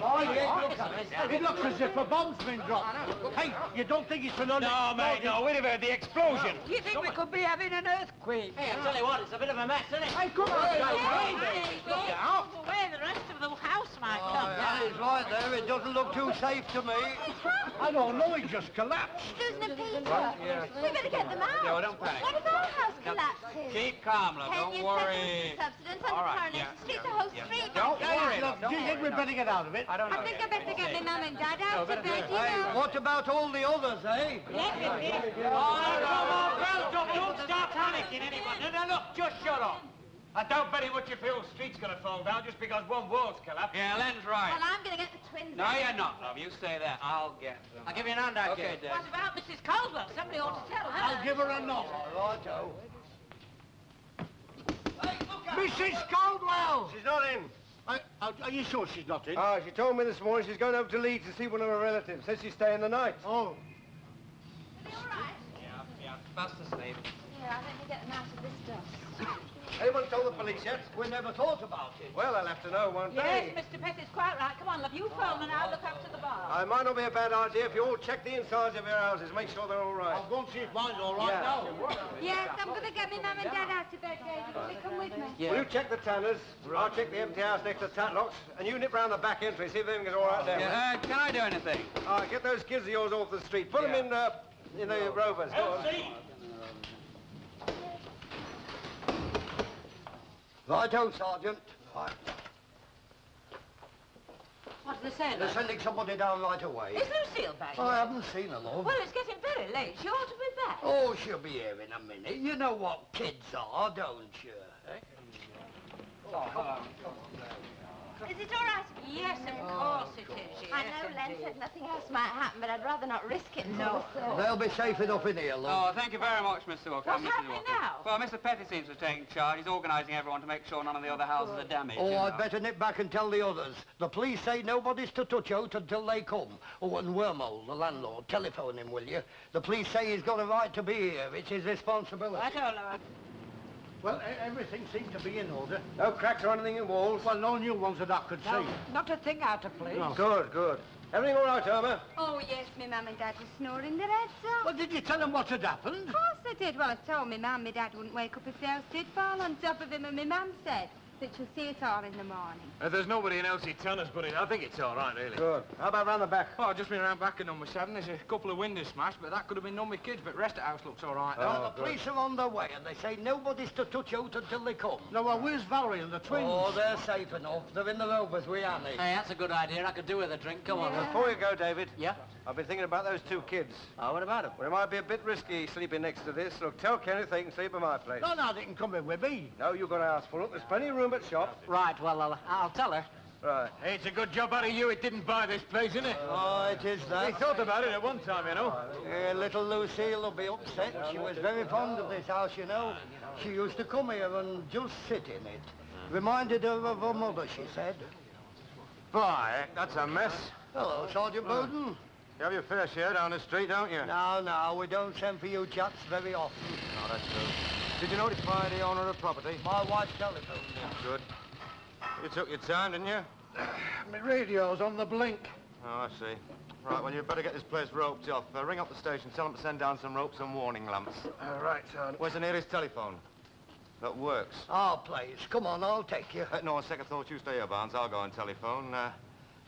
It looks as if a bomb's been dropped. Hey, you don't think it's an No, mate, no. We'd have heard the explosion. You think we could be having an earthquake? Hey, I'll tell you what, it's a bit of a mess, isn't it? Hey, come on, Look out. The way the rest of the house might come down. That is right there. It doesn't look too safe to me. I don't know, it just collapsed. Susan and Peter, we better get them out. No, don't panic. What if our house collapses? Keep calm, love. Can Don't you worry. subsidence on All the right, Coronation Street, the whole street? Don't worry, Look, love. do you think we better get out of it? I don't know. I think I better get my mum and dad out of bed, you Hey, know. what about all the others, eh? Don't start panicking, anyone. No, look, just shut up. I doubt very much if the whole street's going to fall down just because one wall's collapsed. Yeah, Len's right. Well, I'm going to get the twins. No, you're not, love. You stay there. I'll get them. I'll give you an hand out, Okay, kid. Dad. What about Mrs. Caldwell? Somebody ought to tell her. I'll give her a knock. Righto. Mrs. Caldwell! She's not in. Are you sure she's not in? She told me this morning she's going over to Leeds to see one of her relatives. Says she's staying the night. Oh. Are they all right? Yeah. Fast asleep. Yeah, I think we get them out of this dust. Anyone told the police yet? We never thought about it. Well, they'll have to know, won't Yes, they? Mr. Petty's quite right. Come on, love, you phone and I'll look after the bar. It might not be a bad idea if you all check the insides of your houses, make sure they're all right. I'll go and see if mine's all right now. Yes, I'm going to get my mum and dad out of bed, David. Will you come with me? Will you check the tanners? I'll check the empty house next to Tatlocks, and you nip round the back entry, see if everything's all right there. Yeah, can I do anything? All right, get those kids of yours off the street. Put them in the Rovers. Go on. Righto, Sergeant. Right. What did they say, They're love? sending somebody down right away. Is Lucille back I yet? haven't seen her, love. Well, it's getting very late. She ought to be back. Oh, she'll be here in a minute. You know what kids are, don't you? Is it all right? Yes, of course it is. Yes, I know Len indeed. said nothing else might happen, but I'd rather not risk it. No. They'll be safe enough in here, love. Oh, thank you very much, Mr. Walker. What's Mrs. happening Walker. now? Well, Mr. Petty seems to have taken charge. He's organising everyone to make sure none of the other houses are damaged. Oh, you know. I'd better nip back and tell the others. The police say nobody's to touch out until they come. Oh, and Wormhole, the landlord, telephone him, will you? The police say he's got a right to be here. It's his responsibility. I don't know. Well, everything seems to be in order. No cracks or anything in walls? Well, no new ones that I could see. Not a thing out of place. No. Good, good. Everything all right, Irma? Oh, yes, my mum and dad were snoring their heads off. Well, did you tell them what had happened? Of course I did. Well, I told my mum my dad wouldn't wake up if the house did fall on top of him, and my mum said that she'll see it all in the morning. There's nobody in Elsie Tanner's, but I think it's all right, really. Good. How about round the back? Oh, I've just been around back at number 7. There's a couple of windows smashed, but that could have been done with kids, but the rest of the house looks all right. Well, the police are on their way, and they say nobody's to touch out until they come. No, well, where's Valerie and the twins? Oh, they're safe enough. They're in the Rovers with Annie. Hey, that's a good idea. I could do with a drink. Come on. Before you go, David. Yeah? I've been thinking about those two kids. Oh, what about him? Well, it might be a bit risky sleeping next to this. Look, tell Kenneth they can sleep at my place. No, they can come in with me. No, you've got a house full. There's plenty of room at shop. Right, well, I'll tell her. Right. Hey, it's a good job out of you it didn't buy this place, isn't it? Oh, it is that. We thought about it at one time, you know. Little Lucille will be upset. She was very fond of this house, you know. She used to come here and just sit in it. Reminded her of her mother, she said. Boy, that's a mess. Hello, Sergeant Bowden. You have your fair share down the street, don't you? No, we don't send for you chaps very often. No, that's true. Did you notify the owner of the property? My wife telephoned me. Good. You took your time, didn't you? My radio's on the blink. Oh, I see. Right, well, you better get this place roped off. Ring up the station, tell them to send down some ropes and warning lamps. Right, son. Where's the nearest telephone? That works. Our place. Come on, I'll take you. No, on second thought, you stay here, Barnes. I'll go on telephone.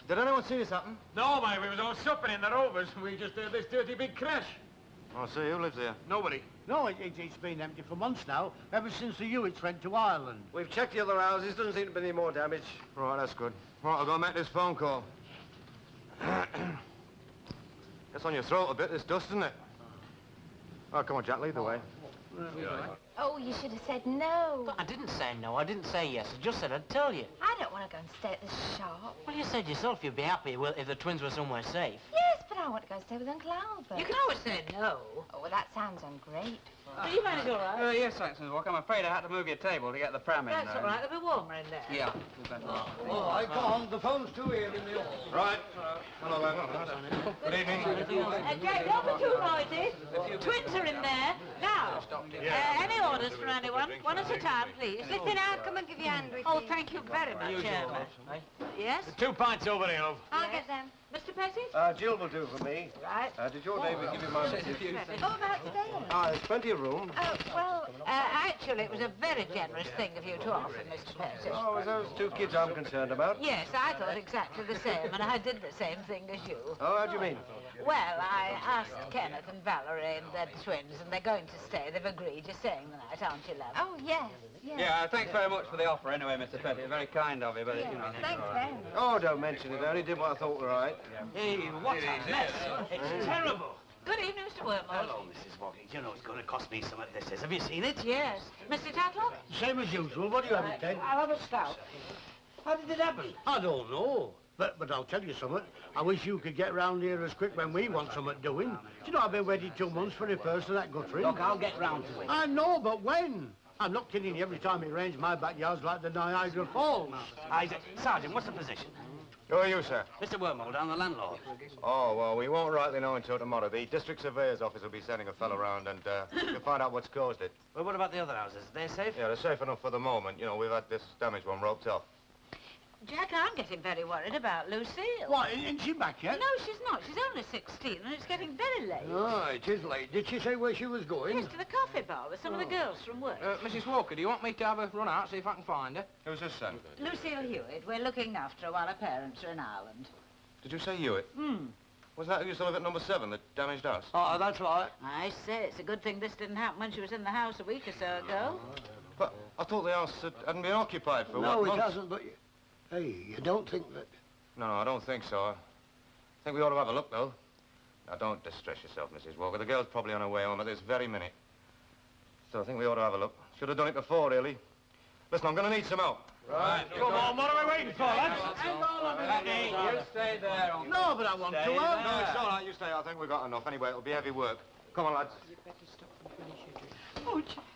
Did anyone see this happen? No, mate, we was all supping in the Rovers. We just heard this dirty big crash. Oh, see, who lives here? Nobody. No, it's been empty for months now, ever since the Hewitts went to Ireland. We've checked the other houses. Doesn't seem to be any more damage. Right, that's good. Right, I'll go make this phone call. Gets on your throat a bit, this dust, isn't it? Oh, come on, Jack, lead the way. Oh, you should have said no. But I didn't say no. I didn't say yes. I just said I'd tell you. I don't want to go and stay at the shop. Well, you said yourself you'd be happy if the twins were somewhere safe. Yes, but I want to go and stay with Uncle Albert. You can always say no. Oh, well, that sounds ungrateful. Do you manage all right? Yes, thanks, Mrs. Walker. I'm afraid I had to move your table to get the pram in. That's all right. It'll be warmer in there. Yeah, you better. Oh, I can't. The phone's too here in the office. Right. Hello, there. Good evening. Jake, don't be too noisy. Twins are in there. Now, Now, any orders for anyone? One at a time, please. Listen, I'll come and give you a hand with Oh, you. thank you very much, Chairman. Yes? 2 pints over here, love. I'll get them. Mr. Pettit? Jill will do for me. Right. Did your David give you my message? Oh, about staying. There's plenty of room. Oh, well, actually, it was a very generous thing of you to offer, Mr. Pettit. Oh, it's those 2 kids I'm concerned about. Yes, I thought exactly the same, and I did the same thing as you. Oh, how do you mean? Well, I asked Kenneth and Valerie, and they're twins, and they're going to stay. They've agreed. You're staying the night, aren't you, love? Oh, yes, yes. Yeah, thanks very much for the offer anyway, Mr. Pettit. Very kind of you, but, you know... Thanks very much. Oh, don't mention it. I only did what I thought was right. Hey, what a mess. It's terrible. Good evening, Mr. Wormwood. Hello, Mrs. Walker. You know it's going to cost me something, this is. Have you seen it? Yes. Mr. Tatlock? Same as usual. What do you have, Ted? I'll have a stout. How did it happen? I don't know. But I'll tell you something. I wish you could get round here as quick when we want something doing. Do you know I've been waiting 2 months for repairs to that guttering? Look, I'll get round to it. I know, but when? I'm not kidding you. Every time it rains, my backyard's like the Niagara Falls. Isaac, Sergeant, what's the position? Who are you, sir? Mr. Wormald, I'm the landlord. Oh, well, we won't rightly know until tomorrow. The district surveyor's office will be sending a fellow round and we'll find out what's caused it. Well, what about the other houses? They're safe? Yeah, they're safe enough for the moment. You know, we've had this damaged one roped off. Jack, I'm getting very worried about Lucille. What, isn't she back yet? No, she's not. She's only 16, and it's getting very late. Ah, it is late. Did she say where she was going? Yes, to the coffee bar with some of the girls from work. Mrs. Walker, do you want me to have a run out, see if I can find her? Who's this, son? Lucille Hewitt. We're looking after her while her parents are in Ireland. Did you say Hewitt? Was that who used to live at number 7, the damaged house? Oh, that's right. I say, it's a good thing this didn't happen when she was in the house a week or so ago. But I thought the house hadn't been occupied for No, what, it months? hasn't, but... Hey, you don't think that... No, I don't think so. I think we ought to have a look, though. Now, don't distress yourself, Mrs. Walker. The girl's probably on her way home at this very minute. So I think we ought to have a look. Should have done it before, really. Listen, I'm going to need some help. Right. Come on, what are we waiting for, lads? Hey, you stay there. No, but I want to help. No, it's all right. You stay. I think we've got enough. Anyway, it'll be heavy work. Come on, lads.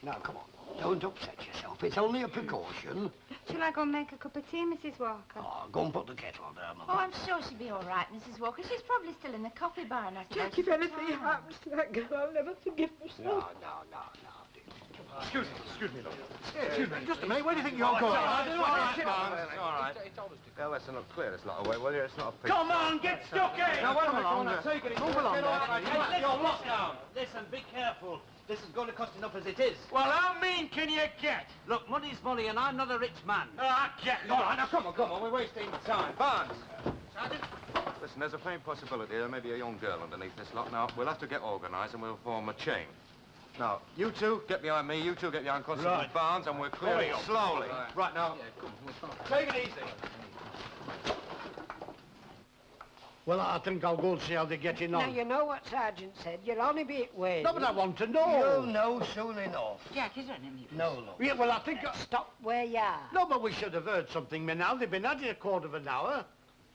Now, come on. Don't upset yourself. It's only a precaution. Shall I go and make a cup of tea, Mrs. Walker? Oh, go and put the kettle down. Oh, I'm sure she'll be all right, Mrs. Walker. She's probably still in the coffee barn, I suppose. Jack, if anything happens to that girl, I'll never forgive myself. No. Excuse me, look. Excuse me, just a minute. Where do you think you're going? It's all right. Now, listen, look, clear this lot away, will you? It's not a picture. Come on, get stuck in! Now, wait a minute. Move along there. Hey, you're locked down. Listen, be careful. This is going to cost enough as it is. Well, how mean can you get? Look, money's money, and I'm not a rich man. Ah, get All lost. right, now, come on. We're wasting time. Barnes. Listen, there's a faint possibility there may be a young girl underneath this lot. Now, we'll have to get organised and we'll form a chain. Now, you two get behind me, you two get behind Constable Right. Barnes, and we're clearing slowly. Right, now, take it easy. Well, I think I'll go and see how they're getting Now, on. you know what Sergeant said. You'll only be at Wayne. No, but I want to You'll know. know soon enough. Jack, is there any news? No, look. Yeah, well, I think... Stop where you are. No, but we should have heard something by now. They've been at it a quarter of an hour.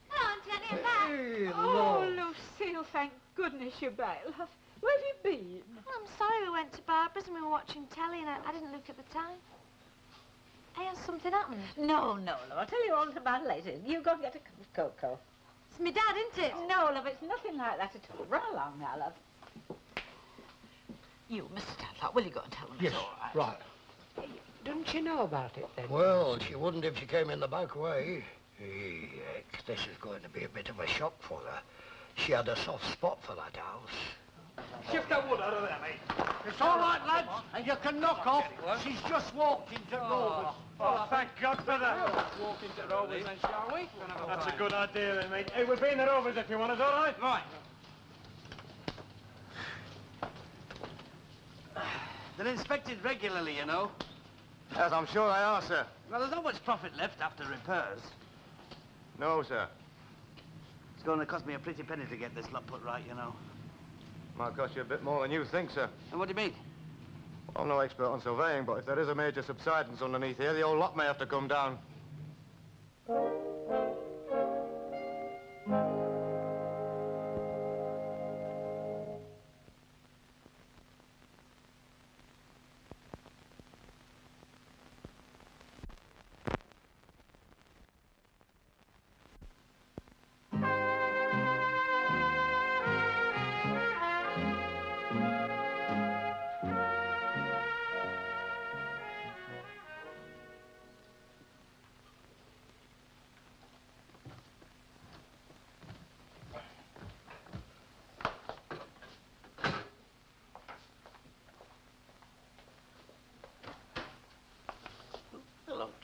Hello, Auntie Annie, I'm back. Hey, Oh, look. Lucille, thank goodness you're back, love. Where have you been? Well, I'm sorry we went to Barbara's and we were watching telly and I didn't look at the time. Hey, has something happened? No, love. I'll tell you all about it later. You go and get a cup of cocoa. It's my dad, isn't it? No, love, it's nothing like that at all. Run along now, love. You, Mr. Tadlock, will you go and tell them Yes, it's all right? right. Don't you know about it, then? Well, she wouldn't if she came in the back way. Heck, this is going to be a bit of a shock for her. She had a soft spot for that house. Shift that wood out of there, mate. It's all right, lads. You can knock off. She's just walked into Rovers. Oh, thank God for that. Walk into Rovers then, shall we? That's a good idea then, mate. Hey, we'll be in the Rovers if you want us, all right? Right. They're inspected regularly, you know. Yes, I'm sure they are, sir. Well, there's not much profit left after repairs. No, sir. It's going to cost me a pretty penny to get this lot put right, you know. Might cost you a bit more than you think, sir. And what do you mean? I'm no expert on surveying, but if there is a major subsidence underneath here, the old lot may have to come down.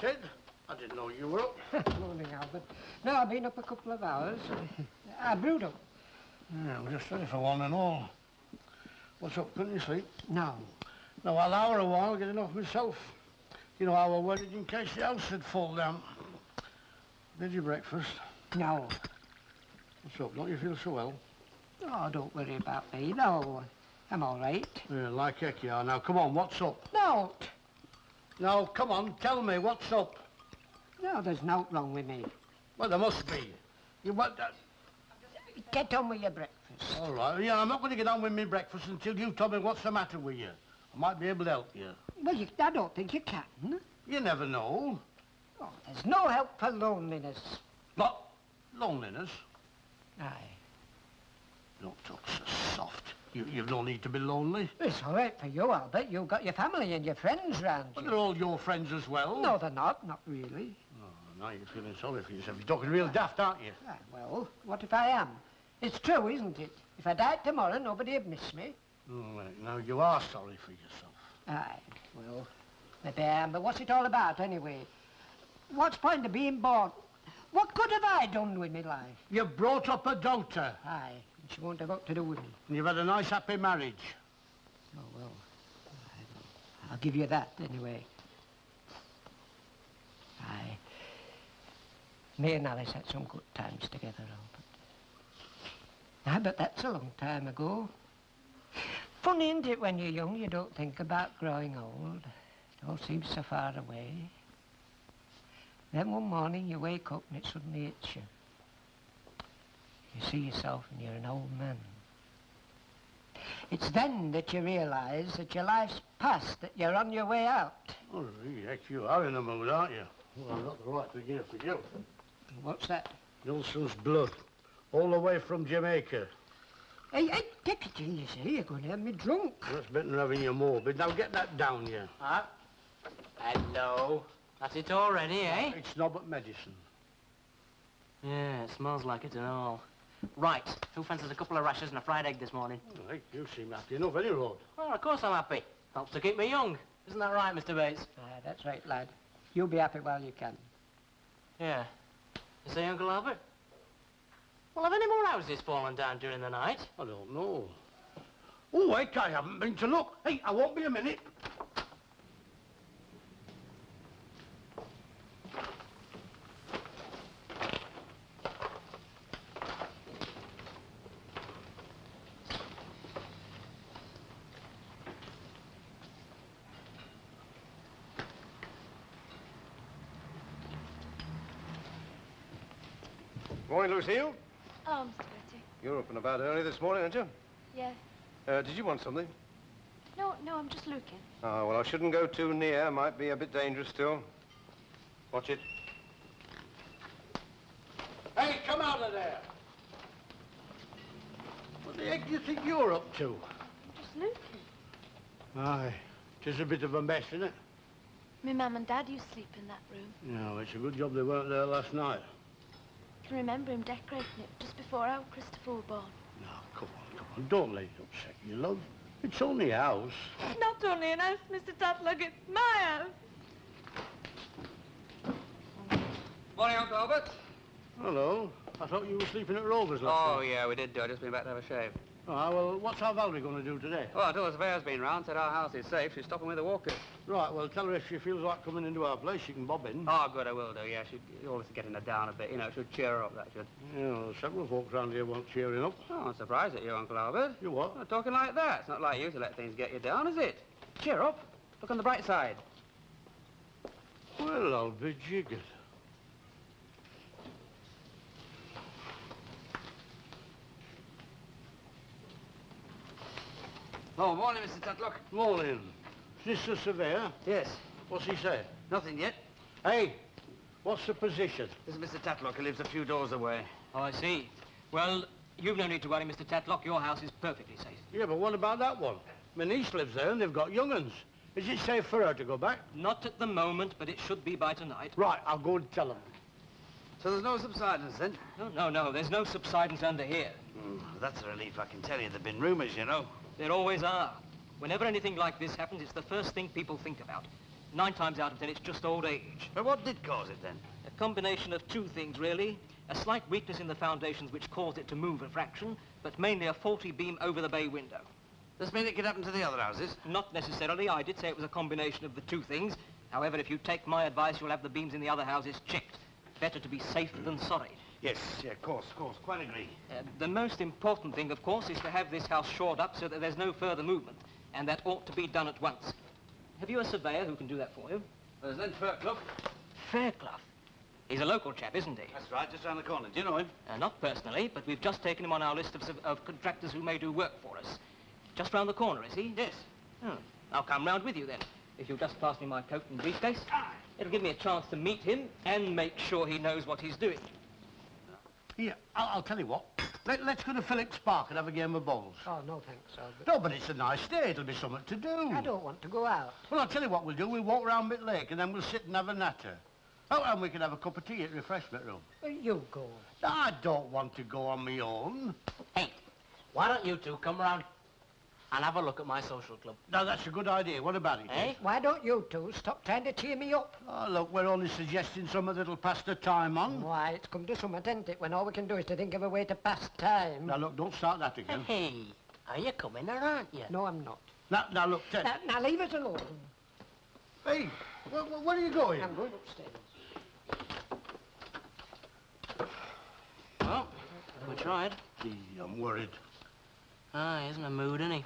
Ted, I didn't know you were up. Morning, Albert. No, I've been up a couple of hours. I brewed up. Yeah, we're just ready for one and all. What's up, couldn't you sleep? No. No, I'll hour a while getting off myself. You know, I was worried in case the house had fall down. Did you breakfast? No. What's up? Don't you feel so well? Oh, don't worry about me. No, I'm all right. Yeah, like heck you are. Now, come on, what's up? No. Now, come on, tell me, what's up? No, there's no wrong with me. Well, there must be. You what? Get on with your breakfast. All right. Yeah, I'm not going to get on with my breakfast until you tell me what's the matter with you. I might be able to help you. Well, I don't think you can. You never know. Oh, there's no help for loneliness. What? Loneliness? Aye. Don't talk so soft. You've no need to be lonely. It's all right for you, Albert. You've got your family and your friends round you. But they're all your friends as well. No, they're not. Not really. Oh, now you're feeling sorry for yourself. You're talking real daft, aren't you? Ah, well, what if I am? It's true, isn't it? If I died tomorrow, nobody'd miss me. Oh, right. Now, you are sorry for yourself. Aye, well, maybe I am, but what's it all about, anyway? What's the point of being born? What good have I done with my life? You brought up a daughter. Aye, and she won't have got to do with me. And you've had a nice, happy marriage. Oh, well, I'll give you that, anyway. Aye. Me and Alice had some good times together, Albert. Aye, but that's a long time ago. Funny, isn't it, when you're young, you don't think about growing old. It all seems so far away. Then one morning you wake up and it suddenly hits you. You see yourself and you're an old man. It's then that you realise that your life's past, that you're on your way out. Oh, heck, you are in the mood, aren't you? Well, I've got the right to give for you. What's that? Nelson's blood. All the way from Jamaica. Hey, take it easy. You're going to have me drunk. That's better than having you morbid. Now get that down, you. Huh? Hello. That's it already, eh? It's not but medicine. Yeah, it smells like it and all. Right. Who fancies a couple of rashers and a fried egg this morning? Oh, hey, you seem happy enough, any road. Well, of course I'm happy. Helps to keep me young. Isn't that right, Mr. Bates? That's right, lad. You'll be happy while you can. Yeah. You say, Uncle Albert? Well, have any more houses fallen down during the night? I don't know. Oh, heck, I haven't been to look. Hey, I won't be a minute. Morning, Lucille. Oh, Mr. Betty. You're up and about early this morning, aren't you? Yeah. Did you want something? No, I'm just looking. Oh, well, I shouldn't go too near. Might be a bit dangerous still. Watch it. Hey, come out of there. What the heck do you think you're up to? I'm just looking. Aye, 'tis a bit of a mess, isn't it? My mum and dad used to sleep in that room. No, it's a good job they weren't there last night. I can remember him decorating it just before our Christopher was born. No, come on. Don't let it upset you, love. It's only a house. Not only an house, Mr. Tatlock, it's my house. Morning, Uncle Albert. Hello. I thought you were sleeping at Rover's last Oh, night. yeah, we did do. I just been back to have a shave. Ah, well, what's our Valerie going to do today? Oh, I told her Surveyor's been round, said our house is safe. She's stopping with the walkers. Right, well, tell her if she feels like coming into our place, she can bob in. Oh, good, I will do, yeah. She's always getting her down a bit. You know, it should cheer her up, that should. You know, several folks round here want cheering up. Oh, I'm surprised at you, Uncle Albert. You what? Not talking like that. It's not like you to let things get you down, is it? Cheer up. Look on the bright side. Well, I'll be jiggered. Oh, morning, Mr. Tatlock. Morning. Is this the surveyor? Yes. What's he say? Nothing yet. Hey, what's the position? This is Mr. Tatlock. He lives a few doors away. Oh, I see. Well, you've no need to worry, Mr. Tatlock. Your house is perfectly safe. Yeah, but what about that one? My niece lives there and they've got young uns. Is it safe for her to go back? Not at the moment, but it should be by tonight. Right, I'll go and tell them. So there's no subsidence, then? No. There's no subsidence under here. That's a relief, I can tell you. There've been rumours, you know. There always are. Whenever anything like this happens, it's the first thing people think about. 9 times out of 10, it's just old age. But what did cause it, then? A combination of 2 things, really. A slight weakness in the foundations which caused it to move a fraction, but mainly a faulty beam over the bay window. Does mean it could happen to the other houses? Not necessarily. I did say it was a combination of the 2 things. However, if you take my advice, you'll have the beams in the other houses checked. Better to be safe than sorry. Yes, yeah, of course, quite agree. The most important thing, of course, is to have this house shored up so that there's no further movement, and that ought to be done at once. Have you a surveyor who can do that for you? There's Len Fairclough. Fairclough? He's a local chap, isn't he? That's right, just round the corner. Do you know him? Not personally, but we've just taken him on our list of contractors who may do work for us. Just round the corner, is he? Yes. Oh, I'll come round with you then. If you'll just pass me my coat and briefcase, it'll give me a chance to meet him and make sure he knows what he's doing. Here, I'll tell you what. Let's go to Phillips Park and have a game of bowls. Oh, no thanks, Albert. No, but it's a nice day. It'll be something to do. I don't want to go out. Well, I'll tell you what we'll do. We'll walk round Bit Lake and then we'll sit and have a natter. Oh, and we can have a cup of tea at refreshment room. Well, you go. I don't want to go on my own. Hey, why don't you two come round and have a look at my social club? Now, that's a good idea. What about it? Eh? Why don't you two stop trying to cheer me up? Oh, look, we're only suggesting something that'll pass the time on. Why, it's come to something, isn't it, when all we can do is to think of a way to pass time. Now, look, don't start that again. Hey, are you coming or aren't you? No, I'm not. Now, look, Ted. Now, leave us alone. Hey, where are you going? I'm going upstairs. Well, we tried. Gee, I'm worried. Ah, he's in a mood, isn't he?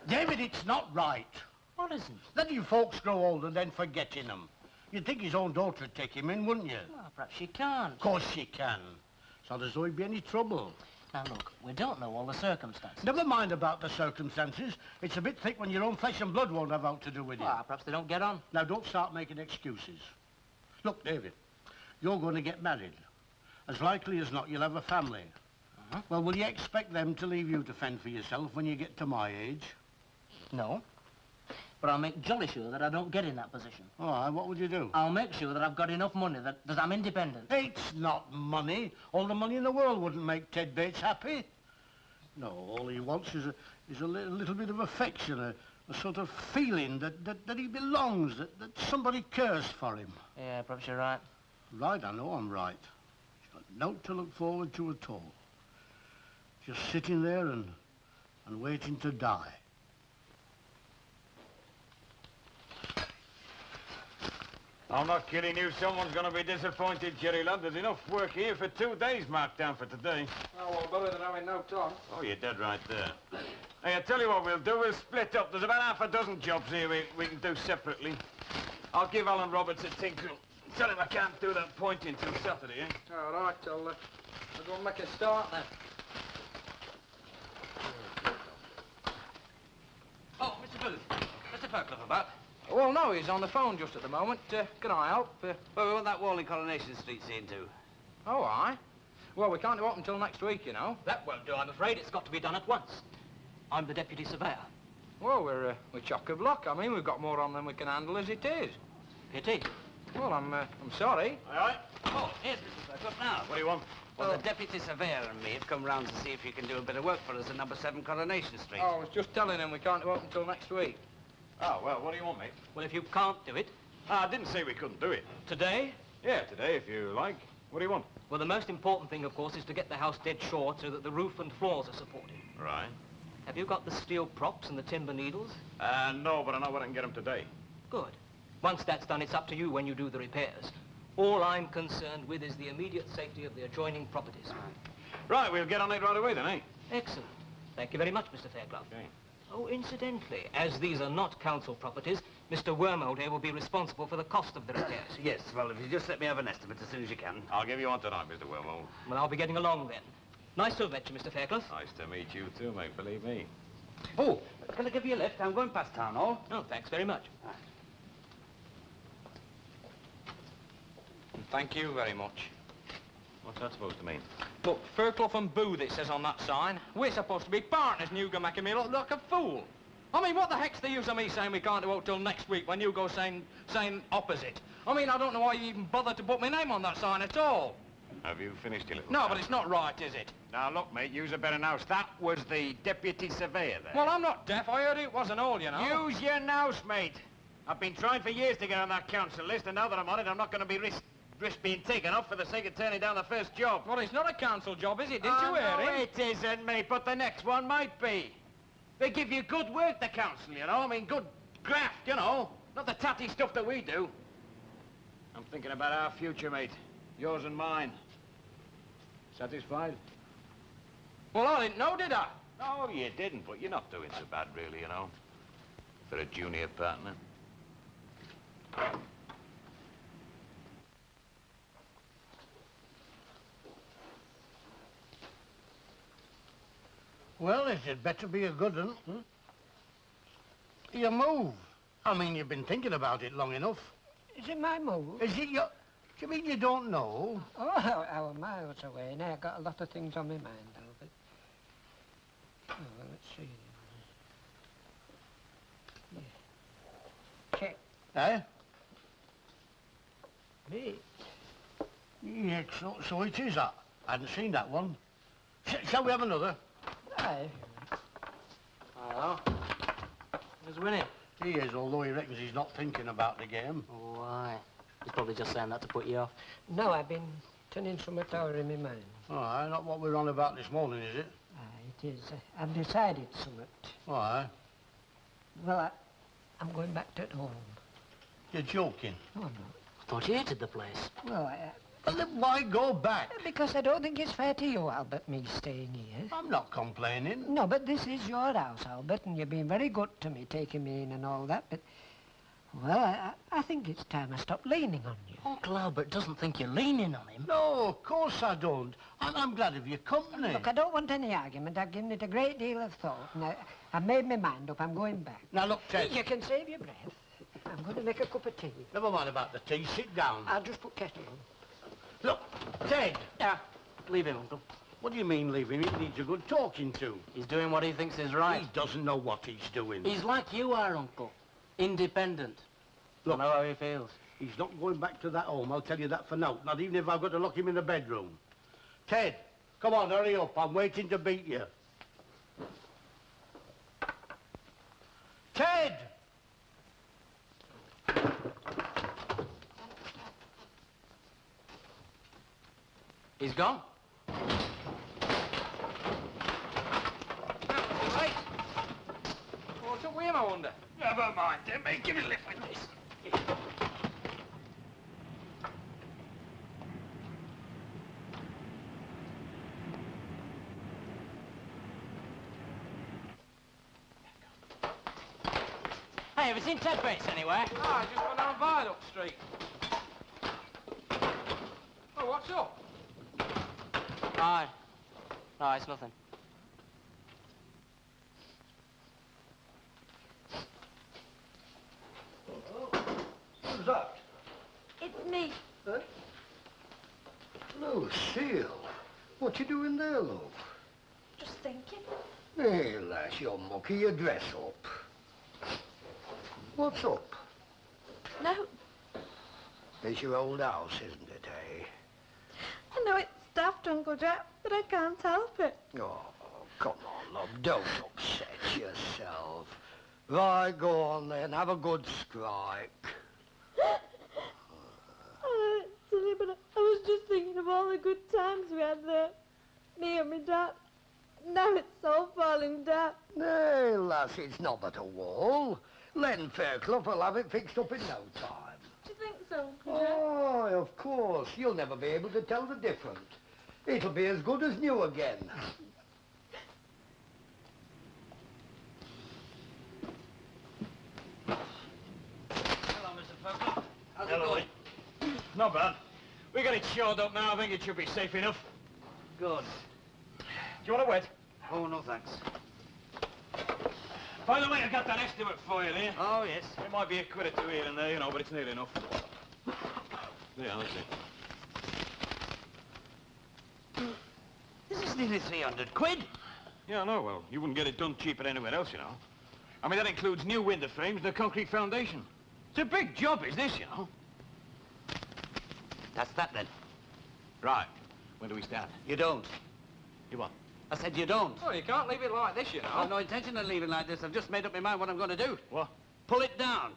David, it's not right. What isn't? Letting you folks grow old and then forgetting them. You'd think his own daughter would take him in, wouldn't you? Well, perhaps she can't. Of course she can. It's not as though he'd be any trouble. Now, look, we don't know all the circumstances. Never mind about the circumstances. It's a bit thick when your own flesh and blood won't have out to do with you. Well, perhaps they don't get on. Now, don't start making excuses. Look, David, you're going to get married. As likely as not, you'll have a family. Well, will you expect them to leave you to fend for yourself when you get to my age? No. But I'll make jolly sure that I don't get in that position. All right, what would you do? I'll make sure that I've got enough money that I'm independent. It's not money. All the money in the world wouldn't make Ted Bates happy. No, all he wants is a little bit of affection, a sort of feeling that he belongs, that somebody cares for him. Yeah, perhaps you're right. Right, I know I'm right. He's got no to look forward to at all. Just sitting there and waiting to die. I'm not kidding you. Someone's going to be disappointed, Jerry, lad. There's enough work here for 2 days marked down for today. Oh, well, better than having no time. Oh, you're dead right there. Hey, I tell you what we'll do. We'll split up. There's about half a dozen jobs here we can do separately. I'll give Alan Roberts a tinkle. Tell him I can't do that pointing till Saturday, eh? All right, I'll go and make a start then. Oh, Mr. Booth. Mr. Fairclough about? Well, no, he's on the phone just at the moment. Can I help? Well, we want that wall in Coronation Street seen to. Oh, aye. Well, we can't do it until next week, you know. That won't do, I'm afraid. It's got to be done at once. I'm the deputy surveyor. Well, we're chock-a-block. I mean, we've got more on than we can handle as it is. Pity. Well, I'm sorry. Aye, aye. Oh, here's Mr. Fairclough now. What do you want? Well, the deputy surveyor and me have come round to see if you can do a bit of work for us at number 7 Coronation Street. Oh, I was just telling him we can't do it until next week. Oh, well, what do you want, mate? Well, if you can't do it... I didn't say we couldn't do it. Today? Yeah, today, if you like. What do you want? Well, the most important thing, of course, is to get the house dead short so that the roof and floors are supported. Right. Have you got the steel props and the timber needles? No, but I know where I can get them today. Good. Once that's done, it's up to you when you do the repairs. All I'm concerned with is the immediate safety of the adjoining properties. Right, we'll get on it right away then, eh? Excellent. Thank you very much, Mr. Fairclough. Okay. Oh, incidentally, as these are not council properties, Mr. Wormold here will be responsible for the cost of the repairs. Yes, well, if you just let me have an estimate as soon as you can. I'll give you one tonight, Mr. Wilmot. Well, I'll be getting along then. Nice to have met you, Mr. Fairclough. Nice to meet you too, mate, believe me. Oh, can I give you a lift? I'm going past town hall. Oh, thanks very much. Thank you very much. What's that supposed to mean? Look, Fairclough and Booth, it says on that sign. We're supposed to be partners, and you go making me look like a fool. I mean, what the heck's the use of me saying we can't do it till next week when you go saying opposite? I mean, I don't know why you even bothered to put my name on that sign at all. Have you finished your little... No, but it's not right, is it? Now, look, mate, use a better nouse. That was the deputy surveyor there. Well, I'm not deaf. I heard it wasn't all, you know. Use your nouse, mate. I've been trying for years to get on that council list, and now that I'm on it, I'm not going to be risk being taken off for the sake of turning down the first job. Well, it's not a council job, is it? Didn't you hear No, him? it isn't, mate, but the next one might be. They give you good work, the council, you know? I mean, good graft, you know? Not the tatty stuff that we do. I'm thinking about our future, mate. Yours and mine. Satisfied? Well, I didn't know, did I? No, you didn't, but you're not doing so bad, really, you know? For a junior partner. Well, it'd better be a good one. Hmm? You move. I mean, you've been thinking about it long enough. Is it my move? Is it your... Do you mean you don't know? Oh, our miles away. Now I've got a lot of things on my mind, Albert. Oh, well, let's see. Yeah. Check. Eh? Me. Yeah, so it is that. I hadn't seen that one. Shall we have another? Aye. Hello. Who's winning? He is, although he reckons he's not thinking about the game. Why? He's probably just saying that to put you off. No, I've been turning some over in my mind. Aye, not what we're on about this morning, is it? Aye, it is. I've decided something. Aye. Well, I'm going back to home. You're joking? No, I'm not. I thought you hated the place. Well, Well, then why go back? because I don't think it's fair to you, Albert, me staying here. I'm not complaining. No, but this is your house, Albert, and you've been very good to me, taking me in and all that, but... Well, I think it's time I stopped leaning on you. Uncle Albert doesn't think you're leaning on him. No, of course I don't. I'm glad of your company. Look, I don't want any argument. I've given it a great deal of thought, and I've made my mind up. I'm going back. Now, look, Ted. You can save your breath. I'm going to make a cup of tea. Never mind about the tea. Sit down. I'll just put kettle on. Look, Ted. Yeah, leave him, Uncle. What do you mean, leave him? He needs a good talking to. He's doing what he thinks is right. He doesn't know what he's doing. He's like you are, Uncle. Independent. Look, I know how he feels. He's not going back to that home, I'll tell you that for now. Not even if I've got to lock him in the bedroom. Ted, come on, hurry up. I'm waiting to beat you. Ted! He's gone. Right. What's up with him, I wonder? Never mind him, mate. Give me a lift with this. Hey, have you seen Ted Bates anywhere? Ah, I just went down Viaduct Street. Oh, what's up? Aye. No, it's nothing. Who's that? It's me. Huh? Lucille, what you doing there, love? Just thinking. Hey, lass, you're mucky your dress up. What's up? No, It's your old house, isn't it, eh? I know it's daft, Uncle Jack, but I can't help it. Oh, come on, love, don't upset yourself. Right, go on then, have a good strike. Oh, it's silly, but I was just thinking of all the good times we had there. Me and my dad. Now it's all falling down. Hey, lass, it's not but a wall. Len Fairclough will have it fixed up in no time. Do you think so, Uncle Jack? Oh, of course. You'll never be able to tell the difference. It'll be as good as new again. Hello, Mr. Fairclough. How's it Hello. going? Not bad. We got it shored up now. I think it should be safe enough. Good. Do you want a wet? Oh, no, thanks. By the way, I got that estimate for you there. Oh, yes. It might be a quid or two here and there, you know, but it's nearly enough. There, that's it. This is nearly 300 quid. Yeah, I know. Well, you wouldn't get it done cheaper anywhere else, you know. I mean, that includes new window frames and a concrete foundation. It's a big job, is this, you know? That's that, then. Right. When do we start? You don't. You what? I said you don't. Oh, you can't leave it like this, you know. I've no intention of leaving like this. I've just made up my mind what I'm going to do. What? Pull it down.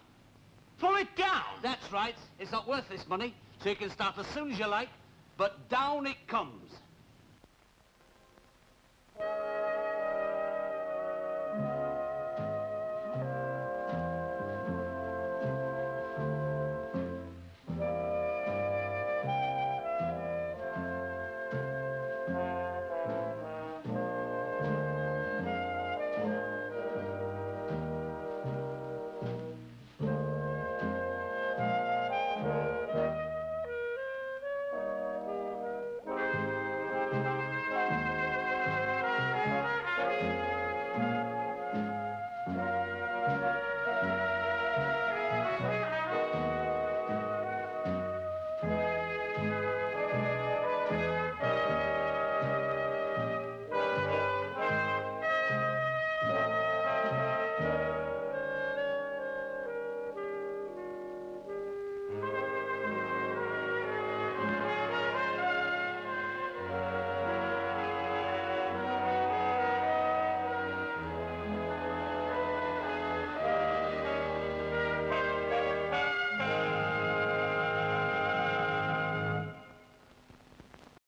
Pull it down? That's right. It's not worth this money, so you can start as soon as you like, but down it comes.